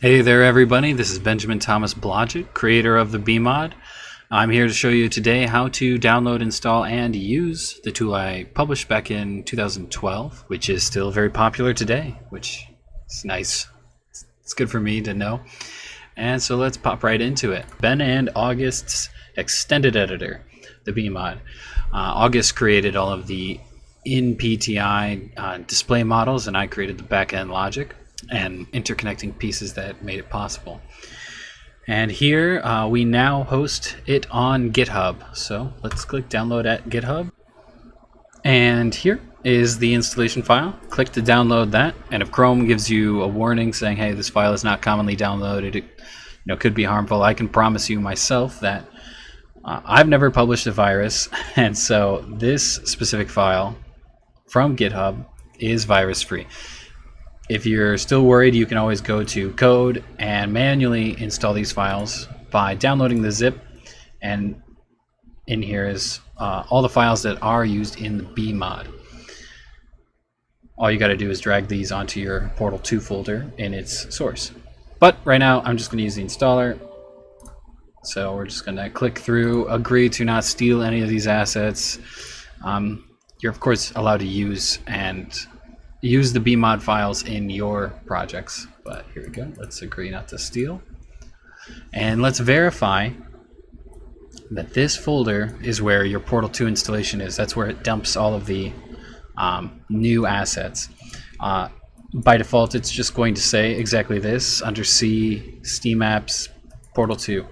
Hey there everybody, this is Benjamin Thomas Blodgett, creator of the BEEMod. I'm here to show you today how to download, install, and use the tool I published back in 2012, which is still very popular today, which is nice. It's good for me to know. And so let's pop right into it. Ben and August's extended editor, the BEEMod. August created all of the in-PTI display models, and I created the back-end logic and interconnecting pieces that made it possible. And here we now host it on GitHub. So let's click download at GitHub. And here is the installation file. Click to download that. And if Chrome gives you a warning saying, hey, this file is not commonly downloaded, it could be harmful, I can promise you myself that I've never published a virus. And so this specific file from GitHub is virus free. If you're still worried, you can always go to code and manually install these files by downloading the zip, and in here is all the files that are used in the BEEMod. All you got to do is drag these onto your Portal 2 folder in its source. But right now I'm just going to use the installer. So we're just going to click through, agree to not steal any of these assets. You're of course allowed to use the BEEMod files in your projects, but here we go. Let's agree not to steal, and let's verify that this folder is where your Portal 2 installation is. That's where it dumps all of the new assets. By default, it's just going to say exactly this under C, Steam Apps, Portal 2.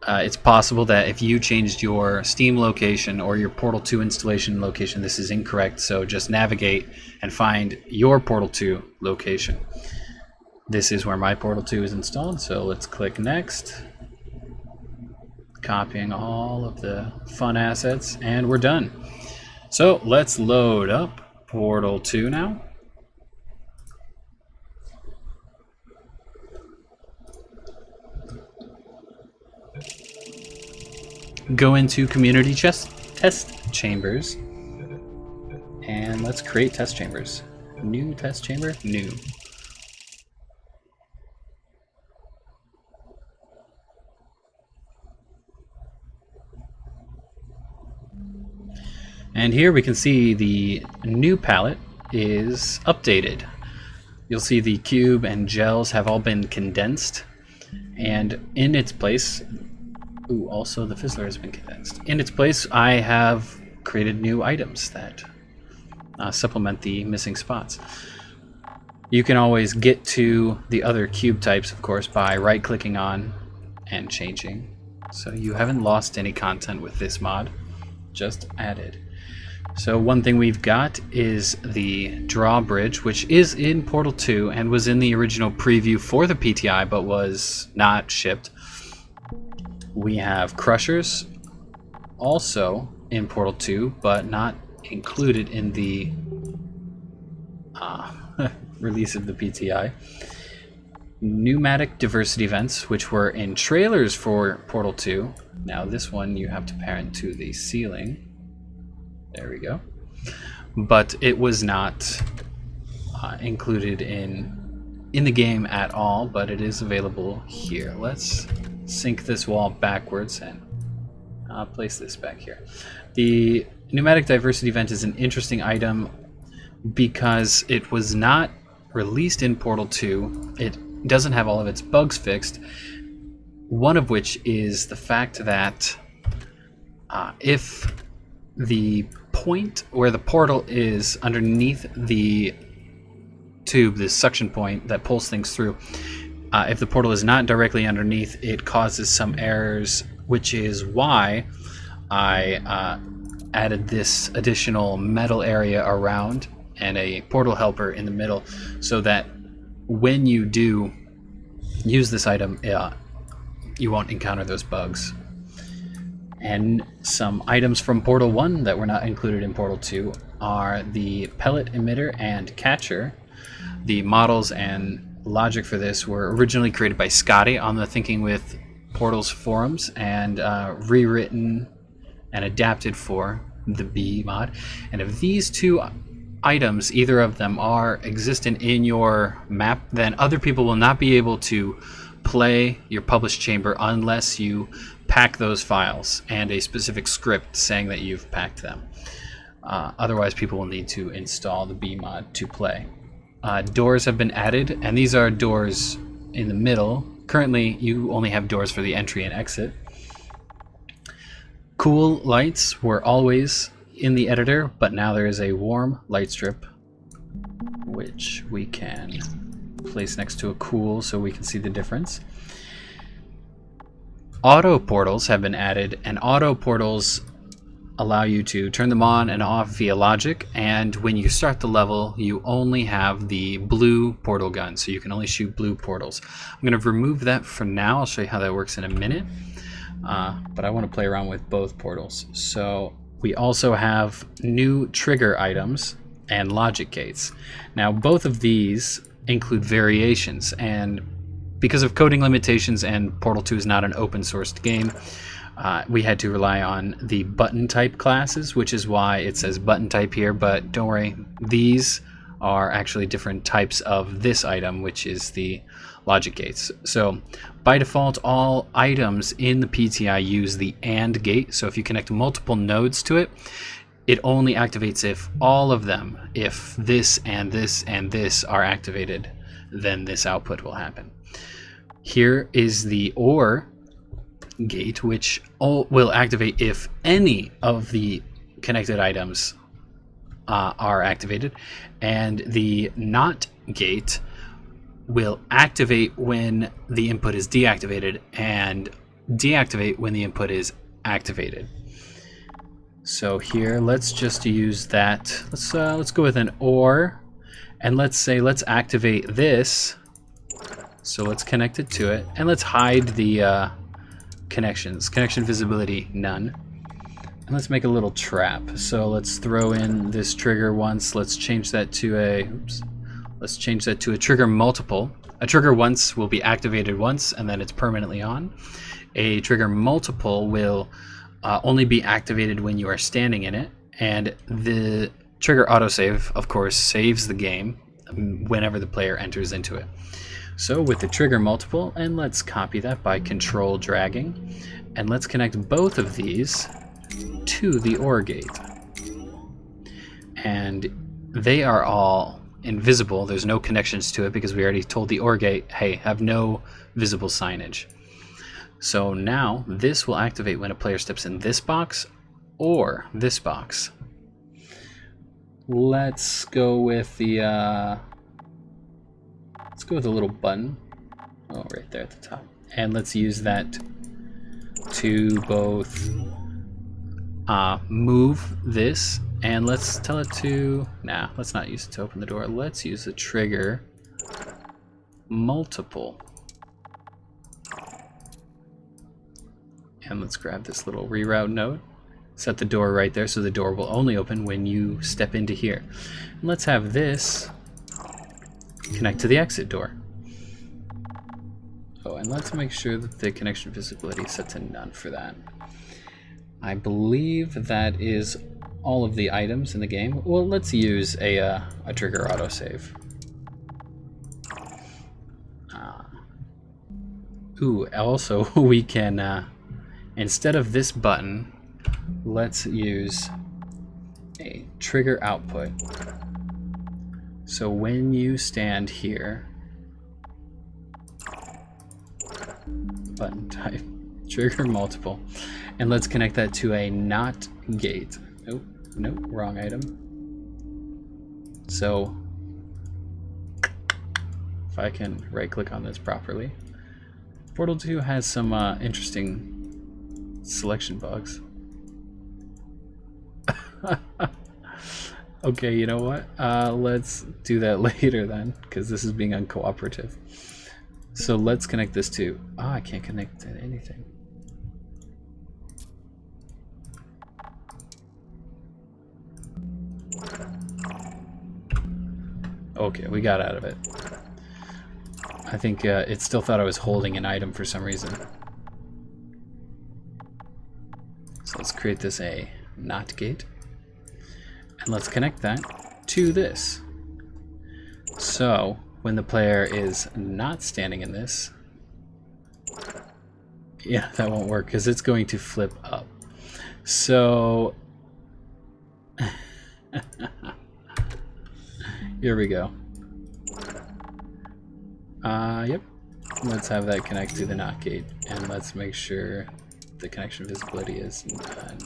It's possible that if you changed your Steam location or your Portal 2 installation location, this is incorrect, so just navigate and find your Portal 2 location. This is where my Portal 2 is installed, so let's click Next. Copying all of the fun assets, and we're done. So let's load up Portal 2 now. Go into community test chambers, and let's create test chambers. New test chamber, new. And here we can see the new palette is updated. You'll see the cube and gels have all been condensed, and in its place, also the fizzler has been condensed. In its place, I have created new items that supplement the missing spots. You can always get to the other cube types, of course, by right-clicking on and changing. So you haven't lost any content with this mod, just added. So one thing we've got is the drawbridge, which is in Portal 2 and was in the original preview for the PTI, but was not shipped. We have crushers, also in Portal 2, but not included in the release of the PTI. Pneumatic diversity vents, which were in trailers for Portal 2. Now this one you have to parent to the ceiling. There we go. But it was not included in the game at all, but it is available here. Let's sync this wall backwards and place this back here. The pneumatic diversity vent is an interesting item because it was not released in Portal 2. It doesn't have all of its bugs fixed, one of which is the fact that if the point where the portal is underneath the tube, this suction point that pulls things through, if the portal is not directly underneath, it causes some errors, which is why I added this additional metal area around and a portal helper in the middle, so that when you do use this item, you won't encounter those bugs. And some items from Portal 1 that were not included in Portal 2 are the pellet emitter and catcher. The models and logic for this were originally created by Scotty on the Thinking with Portals forums, and rewritten and adapted for the BEEMod. And if these two items, either of them, are existent in your map, then other people will not be able to play your published chamber unless you pack those files and a specific script saying that you've packed them. Otherwise, people will need to install the BEEMod to play. Doors have been added, and these are doors in the middle. Currently, you only have doors for the entry and exit. Cool lights were always in the editor, but now there is a warm light strip, which we can place next to a cool so we can see the difference. Auto portals have been added, and auto portals allow you to turn them on and off via logic, and when you start the level you only have the blue portal gun, so you can only shoot blue portals. I'm going to remove that for now. I'll show you how that works in a minute, but I want to play around with both portals. So we also have new trigger items and logic gates. Now both of these include variations, and because of coding limitations and Portal 2 is not an open sourced game, we had to rely on the button type classes, which is why it says button type here, but don't worry, these are actually different types of this item, which is the logic gates. So by default, all items in the PTI use the AND gate, so if you connect multiple nodes to it, it only activates if all of them, if this and this and this are activated, then this output will happen. Here is the OR gate, which will activate if any of the connected items are activated, and the NOT gate will activate when the input is deactivated and deactivate when the input is activated. So here, let's just use that. Let's go with an OR, and let's activate this. So let's connect it to it, and let's hide the connections. Connection visibility none. And let's make a little trap. So let's throw in this trigger once. Let's change that to a trigger multiple. A trigger once will be activated once, and then it's permanently on. A trigger multiple will only be activated when you are standing in it, and the trigger autosave, of course, saves the game whenever the player enters into it. So with the trigger multiple, and let's copy that by control dragging, and let's connect both of these to the OR gate. And they are all invisible. There's no connections to it because we already told the OR gate, hey, have no visible signage. So now this will activate when a player steps in this box or this box. Let's go with the little button. Oh, right there at the top. And let's use that to both move this, and let's tell it to, let's not use it to open the door. Let's use the trigger multiple. And let's grab this little reroute node, set the door right there so the door will only open when you step into here. And let's have this connect to the exit door. Oh, and let's make sure that the connection visibility is set to none for that. I believe that is all of the items in the game. Well, let's use a trigger autosave. Also we can, instead of this button, let's use a trigger output. So when you stand here, button type, trigger multiple, and let's connect that to a NOT gate. Nope, wrong item. So if I can right click on this properly, Portal 2 has some interesting selection bugs. Okay, you know what? Let's do that later then, because this is being uncooperative. So let's connect this to... I can't connect to anything. Okay, we got out of it. I think it still thought I was holding an item for some reason. So let's create this a NOT gate. And let's connect that to this. So when the player is not standing in this, yeah, that won't work because it's going to flip up. So here we go. Yep. Let's have that connect to the NOT gate, and let's make sure the connection visibility is none.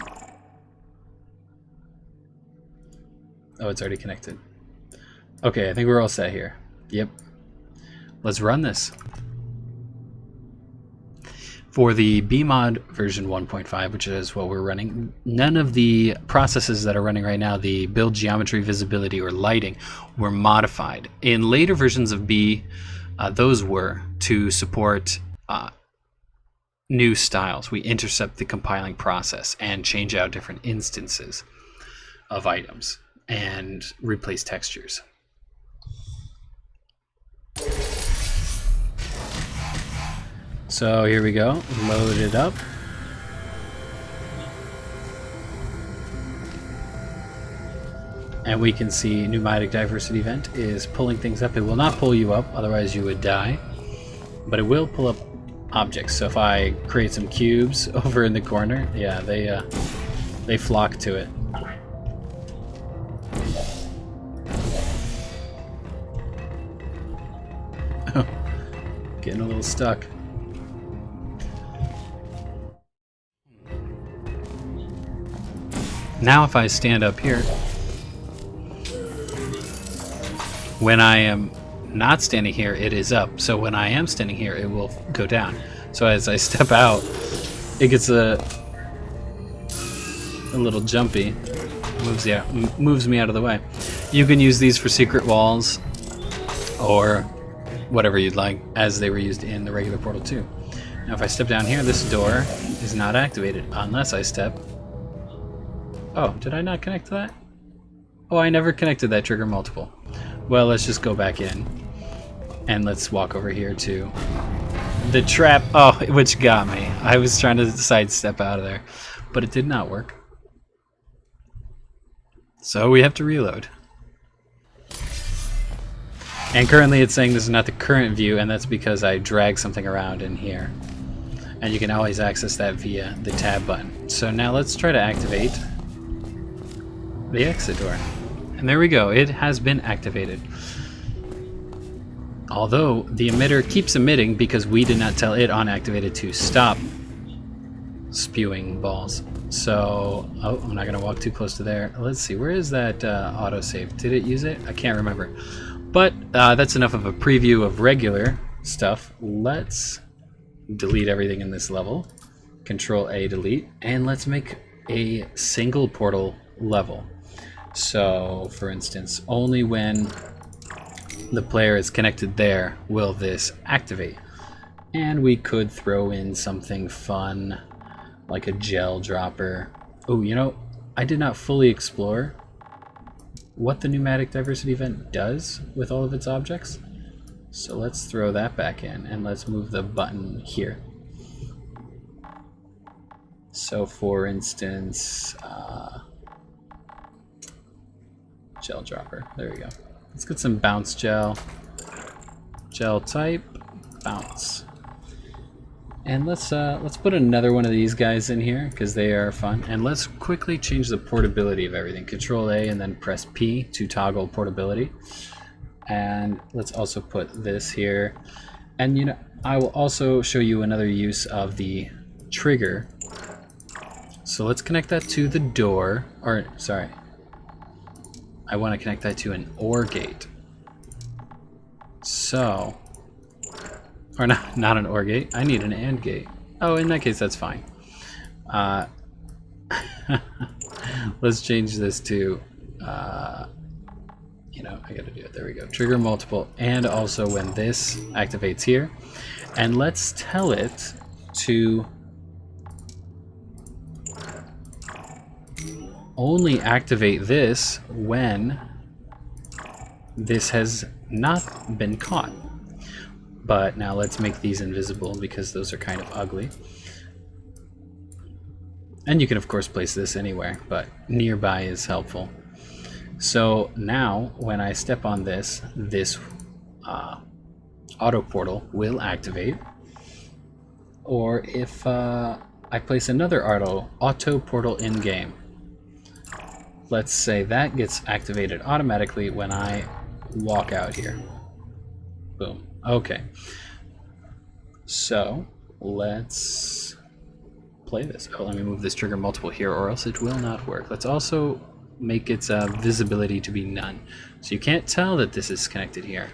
Oh, it's already connected. Okay, I think we're all set here. Yep. Let's run this. For the BEEMod version 1.5, which is what we're running, none of the processes that are running right now, the build geometry, visibility, or lighting, were modified. In later versions of B, those were to support new styles. We intercept the compiling process and change out different instances of items and replace textures. So here we go, load it up. And we can see pneumatic diversity event is pulling things up. It will not pull you up, otherwise you would die. But it will pull up objects. So if I create some cubes over in the corner, yeah, they flock to it. Getting a little stuck. Now if I stand up here, when I am not standing here, it is up. So when I am standing here, it will go down. So as I step out, it gets a little jumpy. Moves me out of the way. You can use these for secret walls or whatever you'd like, as they were used in the regular Portal 2. Now if I step down here, this door is not activated unless I step... Oh, did I not connect to that? Oh, I never connected that trigger multiple. Well, let's just go back in. And let's walk over here to the trap. Oh, which got me. I was trying to sidestep out of there, but it did not work. So we have to reload. And currently it's saying this is not the current view, and that's because I dragged something around in here. And you can always access that via the tab button. So now let's try to activate the exit door. And there we go, it has been activated. Although the emitter keeps emitting because we did not tell it on activated to stop spewing balls. So, oh, I'm not gonna walk too close to there. Let's see, where is that autosave? Did it use it? I can't remember. But that's enough of a preview of regular stuff. Let's delete everything in this level. Control A, delete, and let's make a single portal level. So, for instance, only when the player is connected there will this activate. And we could throw in something fun, like a gel dropper. Oh, you know, I did not fully explore what the pneumatic diversity event does with all of its objects. So let's throw that back in, and let's move the button here. So, for instance, gel dropper. There we go. Let's get some bounce gel. Gel type, bounce. And let's put another one of these guys in here because they are fun. And let's quickly change the portability of everything. Control A and then press P to toggle portability. And let's also put this here. And you know, I will also show you another use of the trigger. So let's connect that to the door, or sorry, I want to connect that to an OR gate. So, or not an OR gate, I need an AND gate. Oh, in that case, that's fine. Let's change this to, you know, I gotta do it, there we go. Trigger multiple, and also when this activates here. And let's tell it to only activate this when this has not been caught. But now let's make these invisible because those are kind of ugly. And you can of course place this anywhere, but nearby is helpful. So now when I step on this, this auto portal will activate. Or if I place another auto portal in game, let's say that gets activated automatically when I walk out here. Boom. Okay. So let's play this. Oh, let me move this trigger multiple here or else it will not work. Let's also make its visibility to be none. So you can't tell that this is connected here.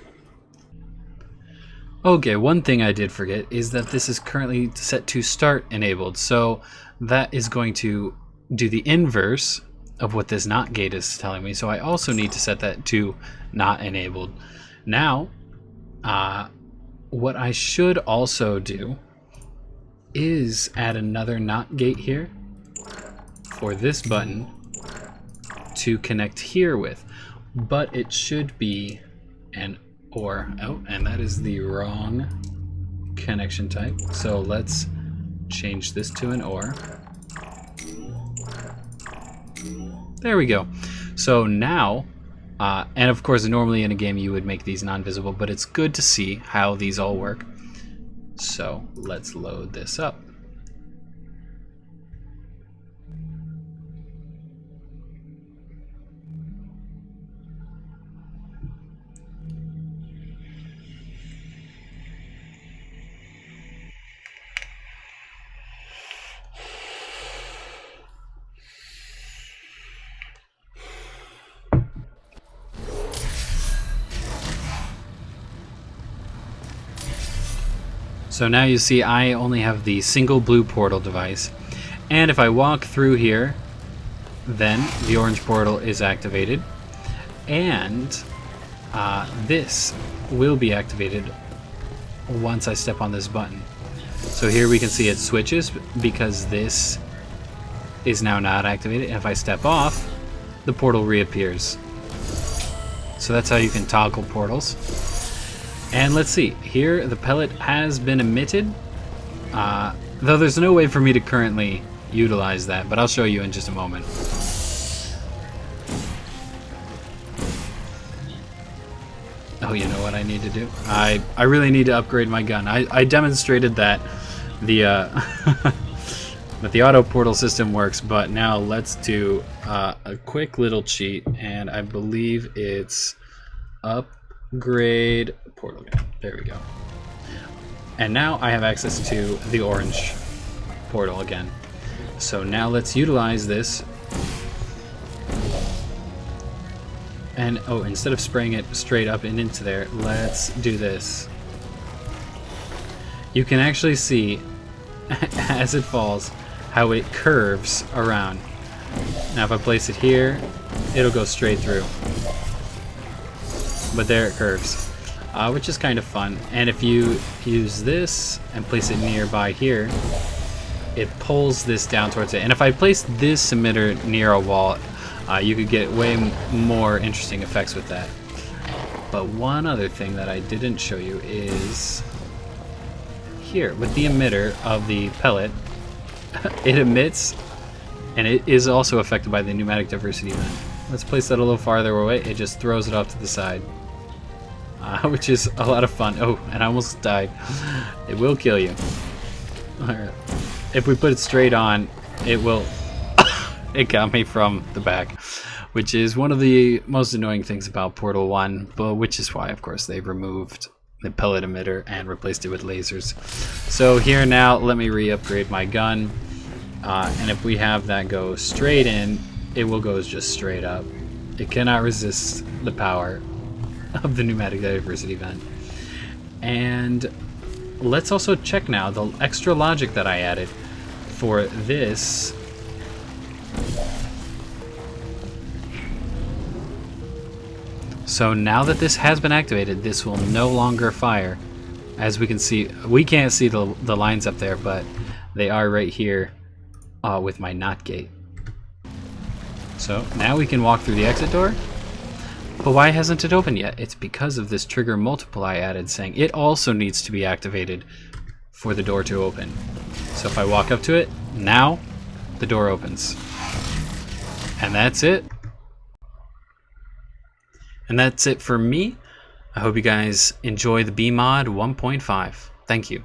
Okay, one thing I did forget is that this is currently set to start enabled. So that is going to do the inverse of what this not gate is telling me. So I also need to set that to not enabled. Now, what I should also do is add another not gate here for this button to connect here with, but it should be an OR. Oh, and that is the wrong connection type. So let's change this to an OR. There we go. So now, and of course normally in a game you would make these non-visible, but it's good to see how these all work. So let's load this up. So now you see I only have the single blue portal device, and if I walk through here, then the orange portal is activated, and this will be activated once I step on this button. So here we can see it switches because this is now not activated, and if I step off, the portal reappears. So that's how you can toggle portals. And let's see, here the pellet has been emitted, though there's no way for me to currently utilize that, but I'll show you in just a moment. Oh, you know what I need to do? I really need to upgrade my gun. I demonstrated that the that the auto portal system works, but now let's do a quick little cheat, and I believe it's upgrade portal gun. There we go. And now I have access to the orange portal again. So now let's utilize this. And oh, instead of spraying it straight up and into there, let's do this. You can actually see as it falls how it curves around. Now if I place it here, it'll go straight through. But there it curves, which is kind of fun. And if you use this and place it nearby here, it pulls this down towards it. And if I place this emitter near a wall, you could get way more interesting effects with that. But one other thing that I didn't show you is here with the emitter of the pellet. It emits, and it is also affected by the pneumatic diversity event. Let's place that a little farther away. It just throws it off to the side, which is a lot of fun. Oh, and I almost died. It will kill you. If we put it straight on, it will. It got me from the back, which is one of the most annoying things about Portal 1, but which is why, of course, they removed the pellet emitter and replaced it with lasers. So here now, let me re-upgrade my gun, and if we have that go straight in, it will go just straight up. It cannot resist the power of the pneumatic diversity vent. And let's also check now the extra logic that I added for this. So now that this has been activated, this will no longer fire. As we can see, we can't see the lines up there, but they are right here with my NOT gate. So now we can walk through the exit door. But why hasn't it opened yet? It's because of this trigger multiple I added, saying it also needs to be activated for the door to open. So if I walk up to it, now the door opens. And that's it. And that's it for me. I hope you guys enjoy the BEEMod 1.5. Thank you.